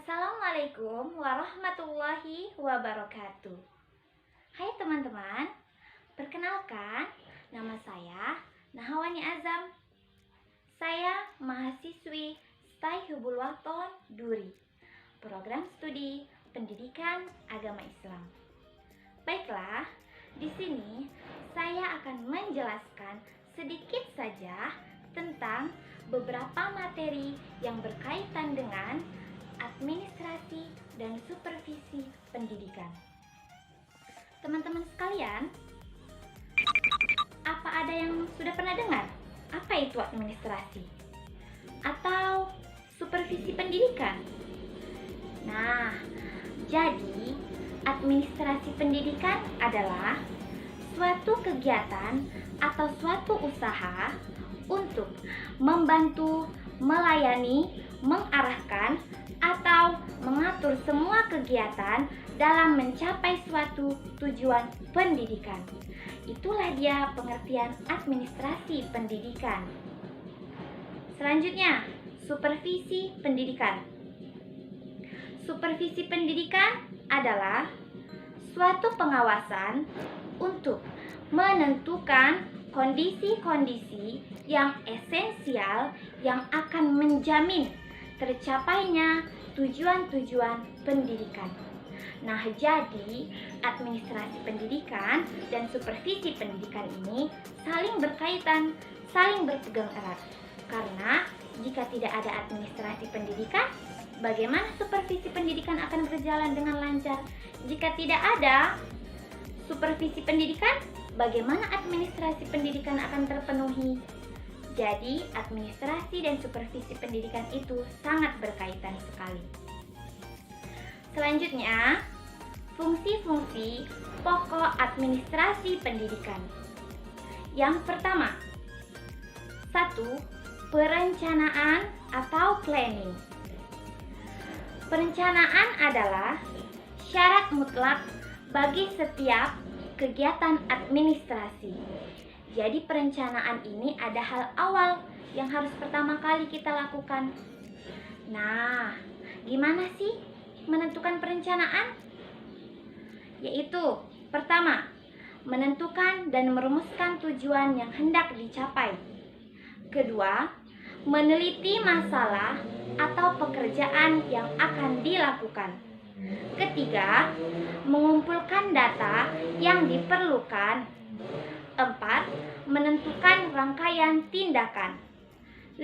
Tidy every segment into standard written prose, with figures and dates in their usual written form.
Assalamualaikum warahmatullahi wabarakatuh. Hai teman-teman, perkenalkan, nama saya Nahawani Azam. Saya mahasiswi STAI Hubul Waton Duri, program studi pendidikan agama Islam. Baiklah, di sini saya akan menjelaskan sedikit saja tentang beberapa materi yang berkaitan dengan administrasi dan supervisi pendidikan. Teman-teman sekalian, apa ada yang sudah pernah dengar? Apa itu administrasi? Atau supervisi pendidikan? Nah, jadi administrasi pendidikan adalah suatu kegiatan atau suatu usaha untuk membantu, melayani, mengarahkan, atau mengatur semua kegiatan dalam mencapai suatu tujuan pendidikan. Itulah dia pengertian administrasi pendidikan. Selanjutnya, supervisi pendidikan. Supervisi pendidikan adalah suatu pengawasan untuk menentukan kondisi-kondisi yang esensial yang akan menjamin tercapainya tujuan-tujuan pendidikan. Nah, jadi administrasi pendidikan dan supervisi pendidikan ini saling berkaitan, saling berpegang erat. Karena jika tidak ada administrasi pendidikan, bagaimana supervisi pendidikan akan berjalan dengan lancar? Jika tidak ada supervisi pendidikan, bagaimana administrasi pendidikan akan terpenuhi? Jadi, administrasi dan supervisi pendidikan itu sangat berkaitan sekali. Selanjutnya, fungsi-fungsi pokok administrasi pendidikan. Yang pertama, 1. Perencanaan atau planning. Perencanaan adalah syarat mutlak bagi setiap kegiatan administrasi. Jadi perencanaan ini ada hal awal yang harus pertama kali kita lakukan. Nah, gimana sih menentukan perencanaan? Yaitu, pertama, menentukan dan merumuskan tujuan yang hendak dicapai. Kedua, meneliti masalah atau pekerjaan yang akan dilakukan. Ketiga, mengumpulkan data yang diperlukan. 4. Menentukan rangkaian tindakan. 5.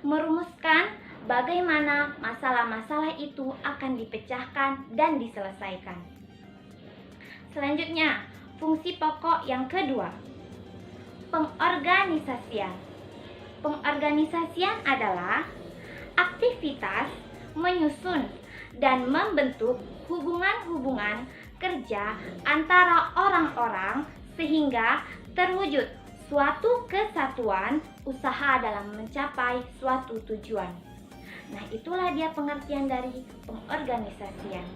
Merumuskan bagaimana masalah-masalah itu akan dipecahkan dan diselesaikan. Selanjutnya, fungsi pokok yang kedua, pengorganisasian. Pengorganisasian adalah aktivitas menyusun dan membentuk hubungan-hubungan kerja antara orang-orang sehingga terwujud suatu kesatuan usaha dalam mencapai suatu tujuan. Nah, itulah dia pengertian dari pengorganisasian.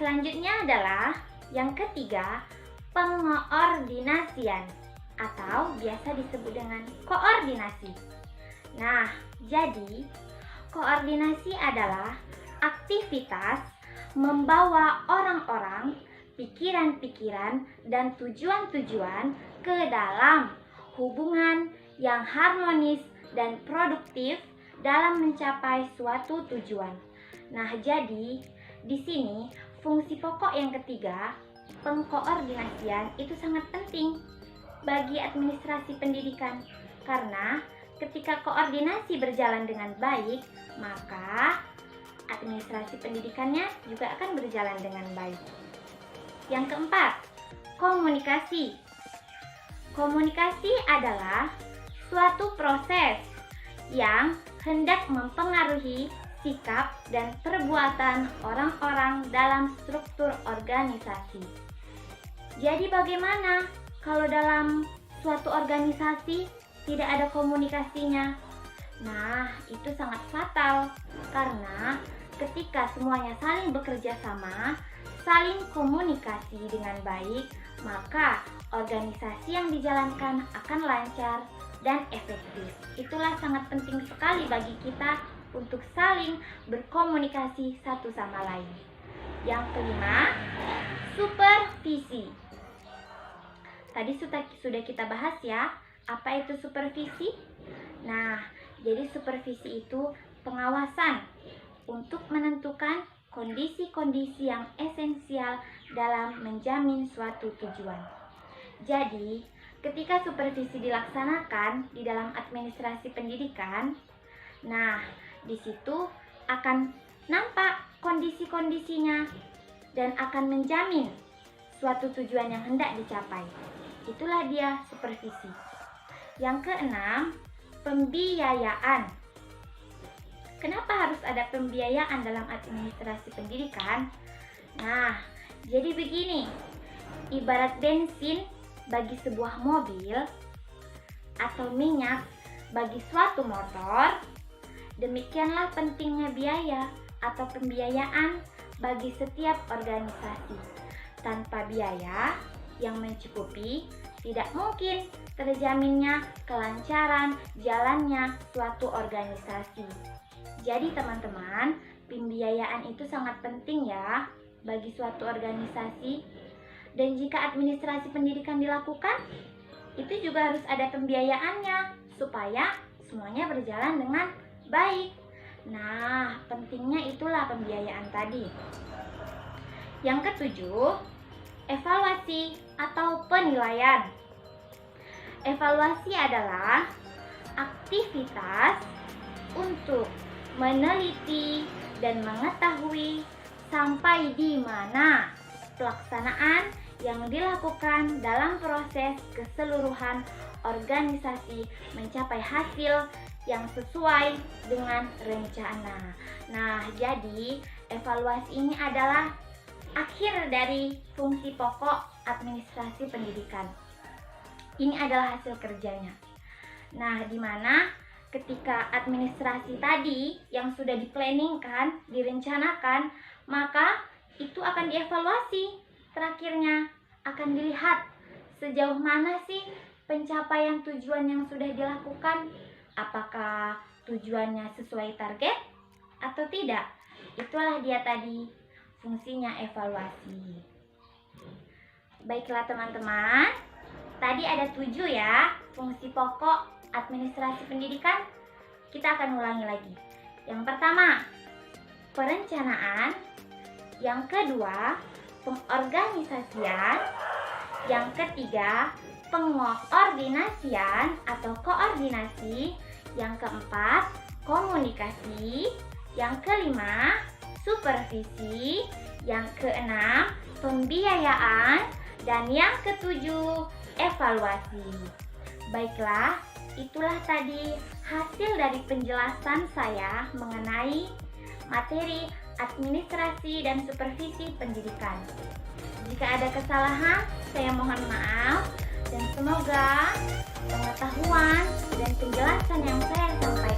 Selanjutnya adalah yang ketiga, pengoordinasian atau biasa disebut dengan koordinasi. Nah, jadi koordinasi adalah aktivitas membawa orang-orang, pikiran-pikiran, dan tujuan-tujuan ke dalam hubungan yang harmonis dan produktif dalam mencapai suatu tujuan. Nah, jadi di sini fungsi pokok yang ketiga, pengkoordinasian, itu sangat penting bagi administrasi pendidikan. Karena ketika koordinasi berjalan dengan baik, maka administrasi pendidikannya juga akan berjalan dengan baik. Yang keempat, komunikasi. Komunikasi adalah suatu proses yang hendak mempengaruhi sikap dan perbuatan orang-orang dalam struktur organisasi. Jadi bagaimana kalau dalam suatu organisasi tidak ada komunikasinya? Nah, itu sangat fatal karena ketika semuanya saling bekerja sama, saling komunikasi dengan baik, maka organisasi yang dijalankan akan lancar dan efektif. Itulah sangat penting sekali bagi kita untuk saling berkomunikasi satu sama lain. Yang kelima, supervisi. Tadi sudah kita bahas ya, apa itu supervisi? Nah, jadi supervisi itu pengawasan untuk menentukan kondisi-kondisi yang esensial dalam menjamin suatu tujuan. Jadi, ketika supervisi dilaksanakan di dalam administrasi pendidikan, nah, di situ akan nampak kondisi-kondisinya dan akan menjamin suatu tujuan yang hendak dicapai. Itulah dia supervisi. Yang keenam, pembiayaan. Kenapa harus ada pembiayaan dalam administrasi pendidikan? Nah, jadi begini, ibarat bensin bagi sebuah mobil atau minyak bagi suatu motor, demikianlah pentingnya biaya atau pembiayaan bagi setiap organisasi. Tanpa biaya yang mencukupi, tidak mungkin terjaminnya kelancaran jalannya suatu organisasi. Jadi teman-teman, pembiayaan itu sangat penting ya bagi suatu organisasi. Dan jika administrasi pendidikan dilakukan, itu juga harus ada pembiayaannya supaya semuanya berjalan dengan baik. Nah, pentingnya itulah pembiayaan tadi. Yang ketujuh, evaluasi atau penilaian. Evaluasi adalah aktivitas untuk meneliti dan mengetahui sampai di mana pelaksanaan yang dilakukan dalam proses keseluruhan organisasi mencapai hasil yang sesuai dengan rencana. Nah, jadi evaluasi ini adalah akhir dari fungsi pokok administrasi pendidikan. Ini adalah hasil kerjanya. Nah, di mana ketika administrasi tadi yang sudah diplanningkan, direncanakan, maka itu akan dievaluasi. Terakhirnya akan dilihat sejauh mana sih pencapaian tujuan yang sudah dilakukan. Apakah tujuannya sesuai target atau tidak? Itulah dia tadi fungsinya evaluasi. Baiklah teman-teman, tadi ada 7 ya fungsi pokok administrasi pendidikan. Kita akan ulangi lagi. Yang pertama, perencanaan. Yang kedua, pengorganisasian. Yang ketiga, pengordinasian atau koordinasi. Yang keempat, komunikasi. Yang kelima, supervisi. Yang keenam, pembiayaan. Dan yang ketujuh, evaluasi. Baiklah, itulah tadi hasil dari penjelasan saya mengenai materi administrasi dan supervisi pendidikan. Jika ada kesalahan, saya mohon maaf dan semoga pengetahuan dan penjelasan yang saya sampaikan